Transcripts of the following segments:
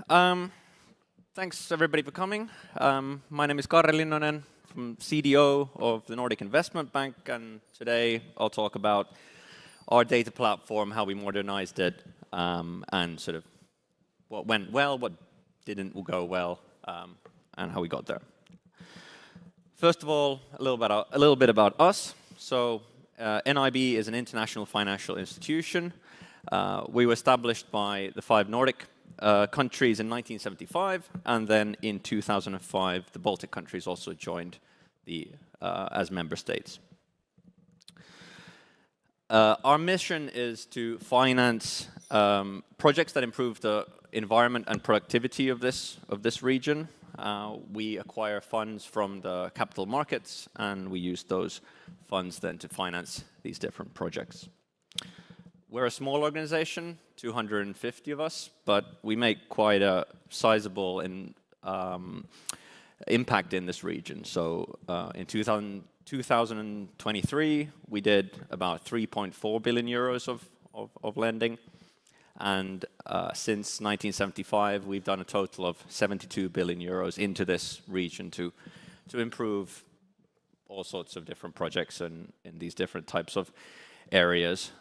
Thanks everybody for coming. My name is Karri Linnoinen, from CDO of the Nordic Investment Bank, and today I'll talk about our data platform, how we modernized it, and sort of what went well, what didn't go well, and how we got there. First of all, a little bit about us. So NIB is an international financial institution. We were established by the 5 Nordic countries in 1975, and then in 2005 the Baltic countries also joined as member states. Our mission is to finance projects that improve the environment and productivity of this region. We acquire funds from the capital markets, and we use those funds then to finance these different projects. We're a small organization, 250 of us, but we make quite a sizable impact in this region. So in 2023, we did about 3.4 billion euros of lending. And since 1975, we've done a total of 72 billion euros into this region to improve all sorts of different projects in these different types of areas,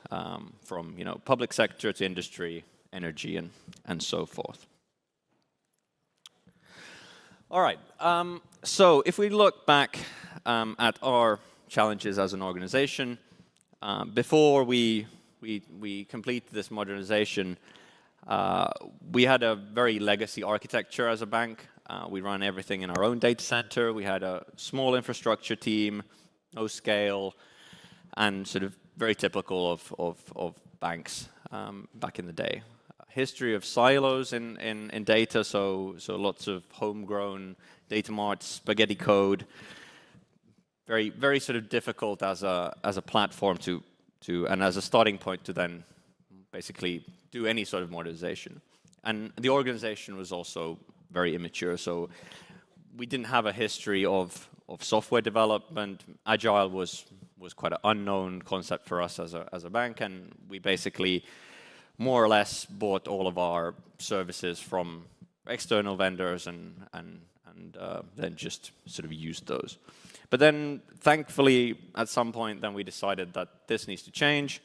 from public sector to industry, energy, and so forth. All right. So if we look back at our challenges as an organization, before we completed this modernization, we had a very legacy architecture as a bank. We run everything in our own data center. We had a small infrastructure team, no scale, and sort of very typical of banks back in the day. History of silos in data, so lots of homegrown data marts, spaghetti code. Very sort of difficult as a platform to and as a starting point to then basically do any sort of modernization. And the organization was also very immature, so we didn't have a history of software development. Agile was quite an unknown concept for us as a bank, and we basically more or less bought all of our services from external vendors and then just sort of used those. But then thankfully at some point then we decided that this needs to change,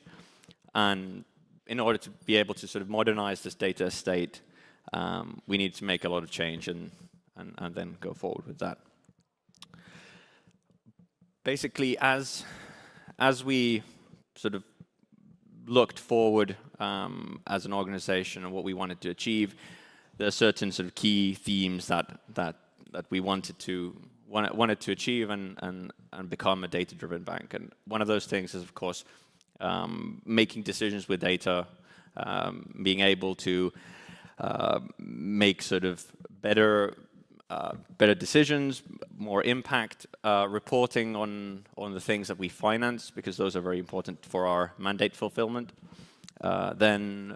and in order to be able to sort of modernize this data estate, we need to make a lot of change and then go forward with that. Basically, as we sort of looked forward as an organization and what we wanted to achieve, there are certain sort of key themes that we wanted to achieve and become a data-driven bank. And one of those things is, of course, making decisions with data, being able to make sort of better decisions, more impact, reporting on the things that we finance, because those are very important for our mandate fulfillment. Then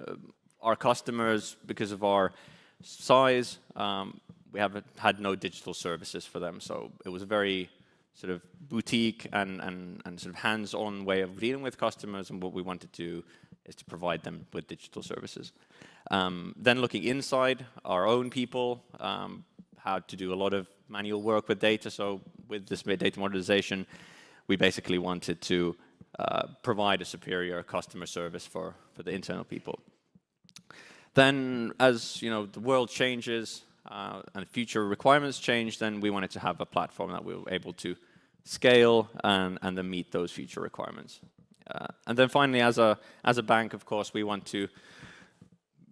our customers, because of our size, we haven't had no digital services for them, so it was a very sort of boutique and sort of hands-on way of dealing with customers, and what we wanted to do is to provide them with digital services. Then looking inside, our own people had to do a lot of manual work with data, so with this data modernization, we basically wanted to provide a superior customer service for the internal people. Then, as the world changes and future requirements change, then we wanted to have a platform that we were able to scale and then meet those future requirements. And then finally, as a bank, of course, we want to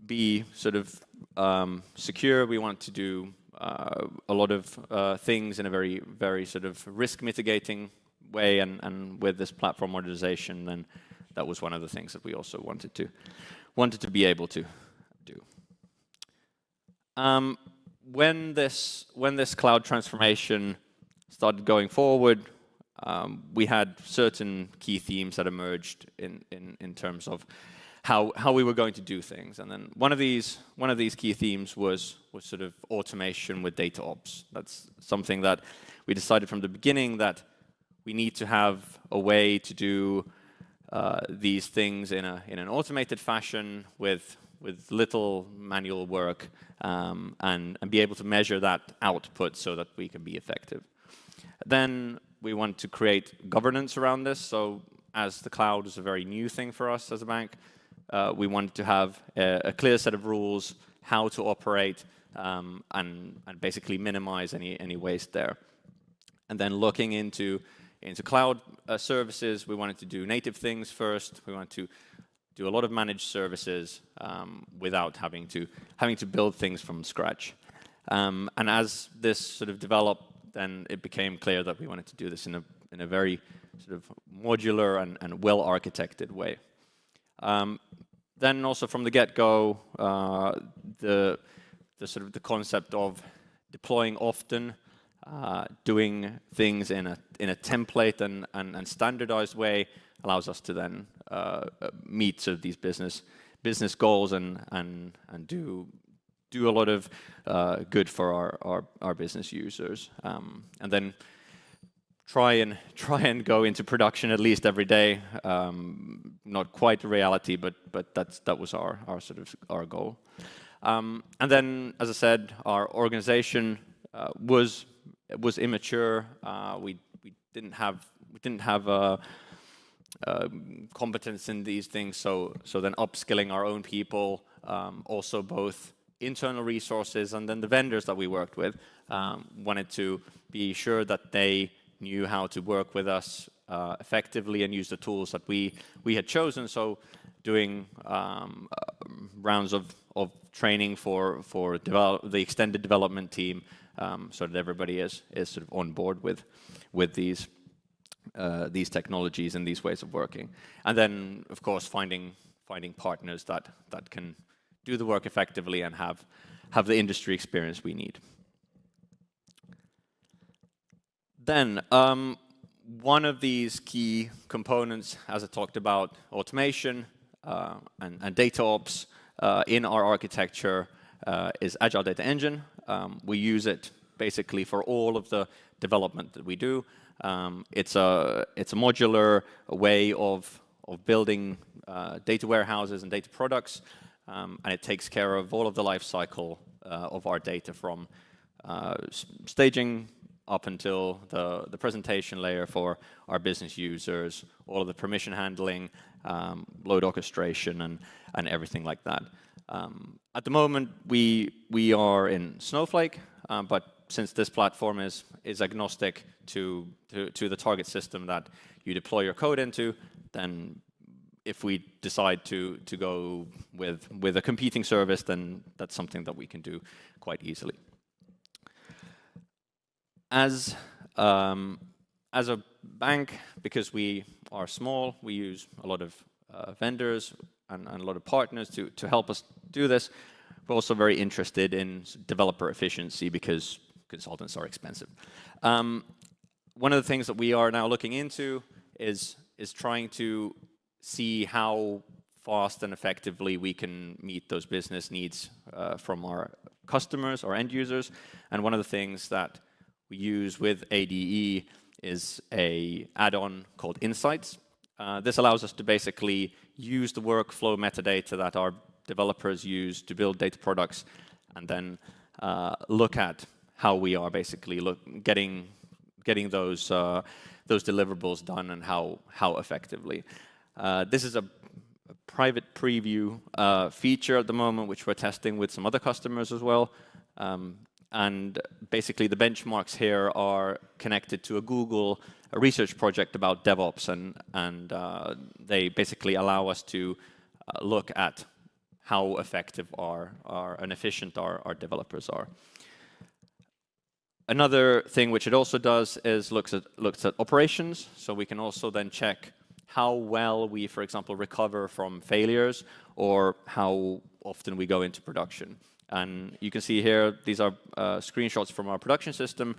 be sort of secure. We want to do a lot of things in a very sort of risk mitigating way, and with this platform modernization, then that was one of the things that we also wanted to be able to do. When this cloud transformation started going forward, we had certain key themes that emerged in terms of how we were going to do things. And then one of these key themes was sort of automation with data ops. That's something that we decided from the beginning that we need to have a way to do these things in an automated fashion with with little manual work, and be able to measure that output so that we can be effective. Then we want to create governance around this. So as the cloud is a very new thing for us as a bank, we wanted to have a clear set of rules, how to operate, and basically minimize any waste there. And then looking into cloud services, we wanted to do native things first. We want to do a lot of managed services without having to build things from scratch. And as this sort of developed, then it became clear that we wanted to do this in a very sort of modular and well-architected way. Then also from the get-go, the concept of deploying often, doing things in a template and standardized way allows us to then meet sort of these business goals and do a lot of good for our business users, and then try and go into production at least every day. Not quite reality, but that was our goal. And then, as I said, our organization was immature. We didn't have competence in these things. So then upskilling our own people, also both internal resources and then the vendors that we worked with, wanted to be sure that they knew how to work with us effectively and use the tools that we had chosen. So doing rounds of training for the extended development team, so that everybody is sort of on board with these technologies and these ways of working. And then, of course, finding partners that can do the work effectively and have the industry experience we need. Then, one of these key components, as I talked about, automation and data ops in our architecture is Agile Data Engine. We use it basically for all of the development that we do. It's a modular way of building data warehouses and data products, and it takes care of all of the life cycle of our data from staging up until the presentation layer for our business users, all of the permission handling, load orchestration, and everything like that. At the moment, we are in Snowflake, but since this platform is agnostic to the target system that you deploy your code into, then if we decide to go with a competing service, then that's something that we can do quite easily. As a bank, because we are small, we use a lot of vendors and a lot of partners to help us do this. We're also very interested in developer efficiency because consultants are expensive. One of the things that we are now looking into is trying to see how fast and effectively we can meet those business needs from our customers, our end users. And one of the things that we use with ADE is an add-on called Insights. This allows us to basically use the workflow metadata that our developers use to build data products, and then look at how we are basically getting those deliverables done and how effectively. This is a private preview feature at the moment, which we're testing with some other customers as well. And basically, the benchmarks here are connected to a Google research project about DevOps, and they basically allow us to look at how effective and efficient our developers are. Another thing which it also does is looks at operations, so we can also then check how well we, for example, recover from failures or how often we go into production. And you can see here, these are screenshots from our production system.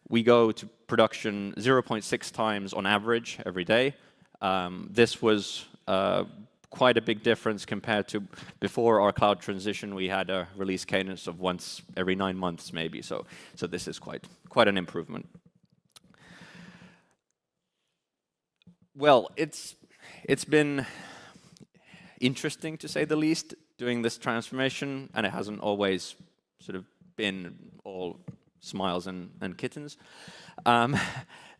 We go to production 0.6 times on average every day. This was quite a big difference compared to before our cloud transition. We had a release cadence of once every 9 months, maybe. So this is quite an improvement. Well, it's been interesting, to say the least, doing this transformation, and it hasn't always sort of been all smiles and kittens.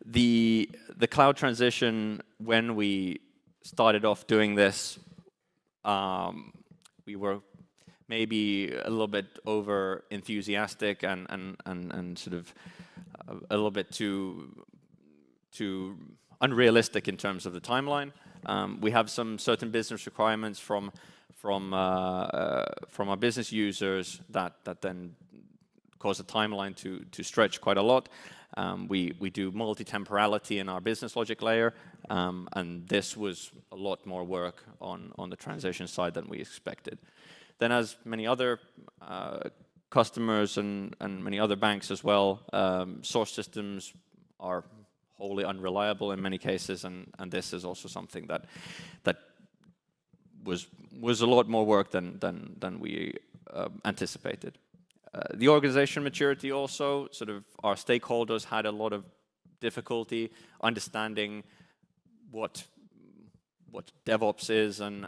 The cloud transition, when we started off doing this, we were maybe a little bit over enthusiastic and sort of a little bit too unrealistic in terms of the timeline. We have some certain business requirements from our business users that then cause the timeline to stretch quite a lot. We do multi-temporality in our business logic layer, and this was a lot more work on the transition side than we expected. Then, as many other customers and many other banks as well, source systems are wholly unreliable in many cases, and this is also something that was a lot more work than we anticipated. The organization maturity also, sort of our stakeholders had a lot of difficulty understanding what DevOps is and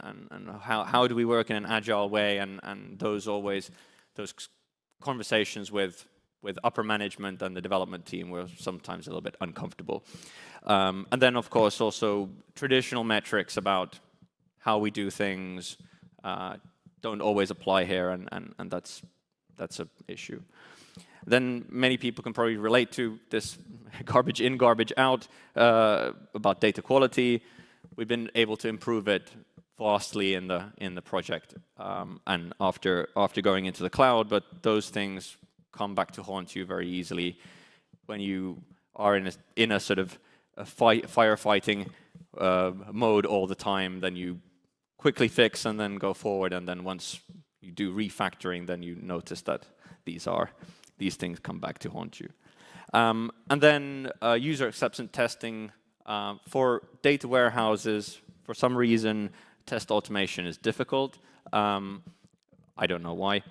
how do we work in an agile way, and those conversations with upper management and the development team were sometimes a little bit uncomfortable. And then, of course, also traditional metrics about how we do things don't always apply here, and that's an issue. Then many people can probably relate to this garbage in, garbage out about data quality. We've been able to improve it vastly in the project, and after going into the cloud, but those things come back to haunt you very easily when you are in a sort of a firefighting mode all the time. Then you quickly fix and then go forward, and then once you do refactoring, then you notice that these things come back to haunt you. And then user acceptance testing for data warehouses. For some reason, test automation is difficult. I don't know why.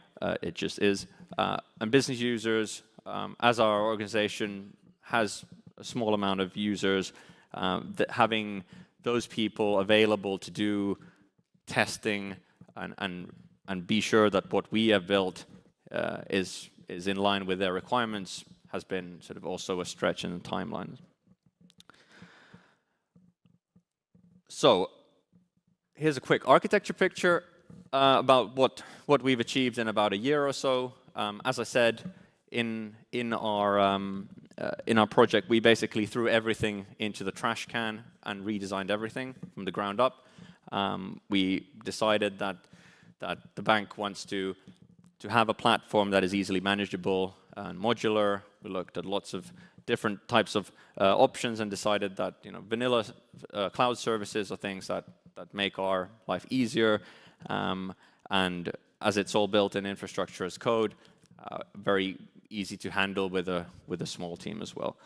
It just is. And business users, as our organization has a small amount of users, that having those people available to do testing and be sure that what we have built is in line with their requirements has been sort of also a stretch in the timeline. So here's a quick architecture picture about what we've achieved in about a year or so. As I said, in our project, we basically threw everything into the trash can and redesigned everything from the ground up. We decided that the bank wants to have a platform that is easily manageable and modular. We looked at lots of different types of options and decided that vanilla cloud services are things that make our life easier, and as it's all built in infrastructure as code, very easy to handle with a small team as well.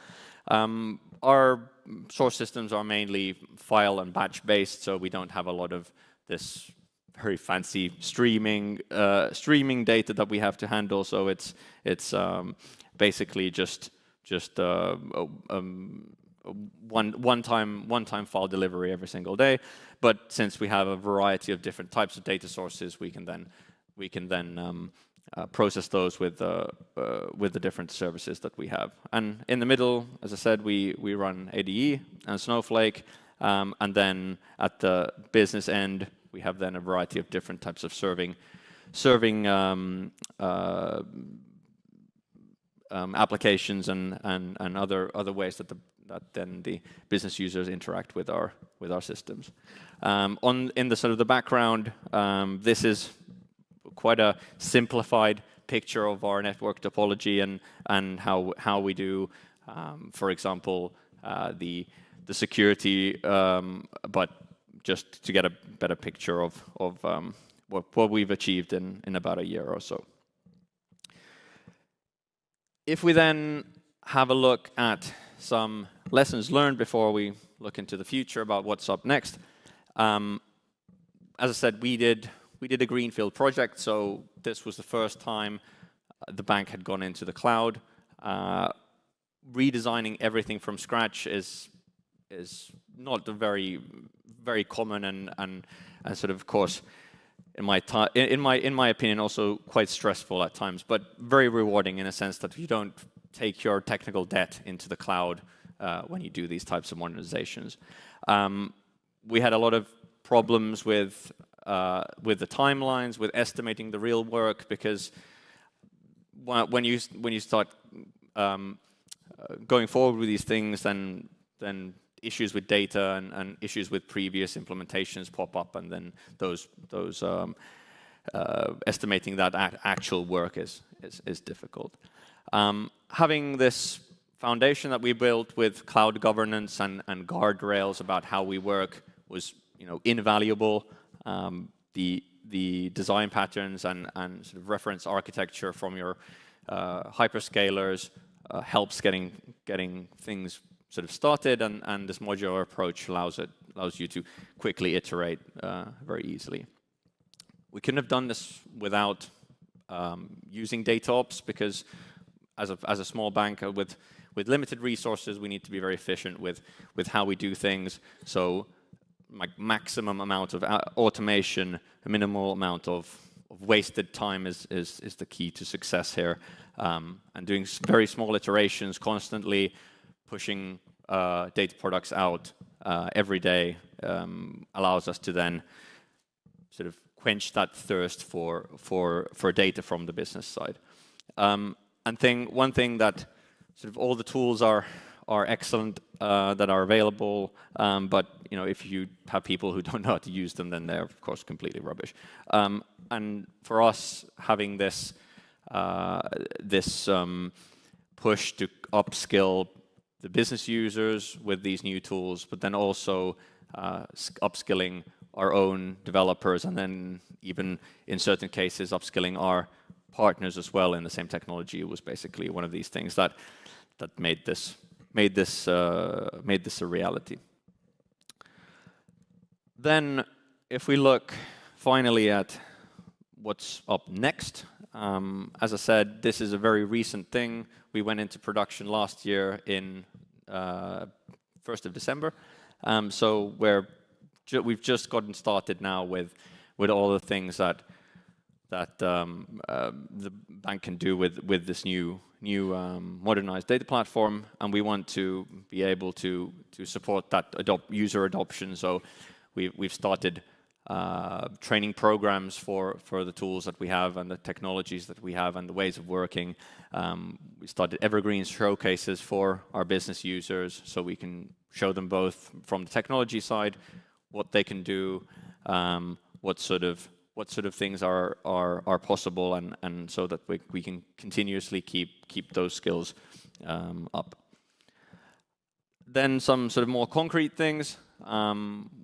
Our source systems are mainly file and batch based, so we don't have a lot of this very fancy streaming data that we have to handle. So it's basically just one-time file delivery every single day. But since we have a variety of different types of data sources, we can then process those with the different services that we have. And in the middle, as I said, we run ADE and Snowflake, and then at the business end, we have then a variety of different types of serving applications and other ways that then the business users interact with our systems. In the sort of the background, this is quite a simplified picture of our network topology and how we do, for example, the security, but just to get a better picture of what we've achieved in about a year or so. If we then have a look at some lessons learned before we look into the future about what's up next, as I said, we did a greenfield project, so this was the first time the bank had gone into the cloud. Redesigning everything from scratch is not a very common and sort of course in my opinion, also quite stressful at times, but very rewarding in a sense that you don't take your technical debt into the cloud when you do these types of modernizations. We had a lot of problems with the timelines, with estimating the real work, because when you start going forward with these things, then issues with data and issues with previous implementations pop up, and then those estimating that actual work is difficult. Having this foundation that we built with cloud governance and guardrails about how we work was, invaluable. The design patterns and sort of reference architecture from your hyperscalers helps getting things sort of started, and this modular approach allows you to quickly iterate very easily. We couldn't have done this without using DataOps, because as a small bank with limited resources, we need to be very efficient with how we do things. So, like, maximum amount of automation, a minimal amount of wasted time is the key to success here. And doing very small iterations constantly, pushing data products out every day allows us to then sort of quench that thirst for data from the business side. And one thing that sort of all the tools are excellent that are available, but if you have people who don't know how to use them, then they're of course completely rubbish. And for us, having this push to upskill the business users with these new tools, but then also upskilling our own developers, and then even in certain cases upskilling our partners as well in the same technology, was basically one of these things that made this a reality. Then, if we look finally at what's up next, as I said, this is a very recent thing. We went into production last year in 1st of December, so we've just gotten started now with all the things that the bank can do with this new modernized data platform, and we want to be able to support that user adoption. So we've started training programs for the tools that we have and the technologies that we have and the ways of working. We started evergreen showcases for our business users, so we can show them both from the technology side what they can do, what sort of things are possible, and so that we can continuously keep those skills up. Then some sort of more concrete things.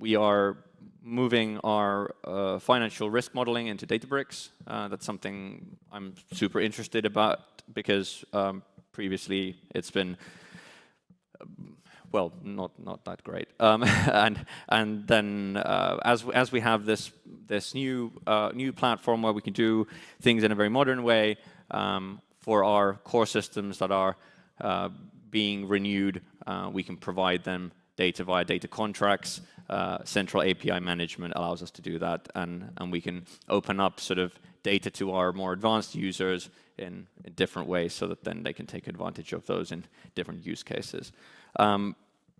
We are moving our financial risk modeling into Databricks. That's something I'm super interested about, because previously it's been well, not that great. And then as we have this new platform where we can do things in a very modern way for our core systems that are being renewed, we can provide them data via data contracts. Central API management allows us to do that, and we can open up sort of data to our more advanced users in different ways, so that then they can take advantage of those in different use cases.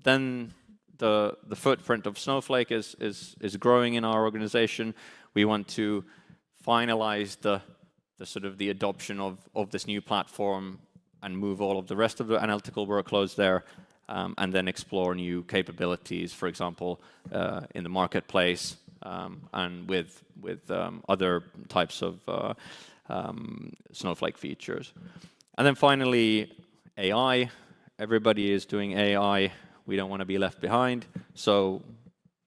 Then the footprint of Snowflake is growing in our organization. We want to finalize the sort of the adoption of this new platform and move all of the rest of the analytical workloads there, and then explore new capabilities, for example, in the marketplace, and with other types of Snowflake features. And then finally, AI. Everybody is doing AI. We don't want to be left behind, so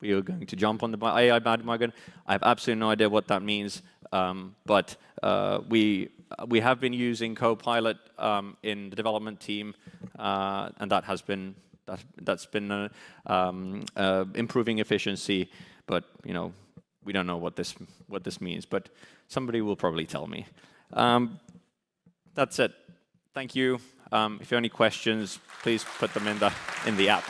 we are going to jump on the AI bandwagon. I have absolutely no idea what that means, but we have been using Copilot in the development team, and that's been improving efficiency. But we don't know what this means, but somebody will probably tell me. That's it. Thank you. If you have any questions, please put them in the app.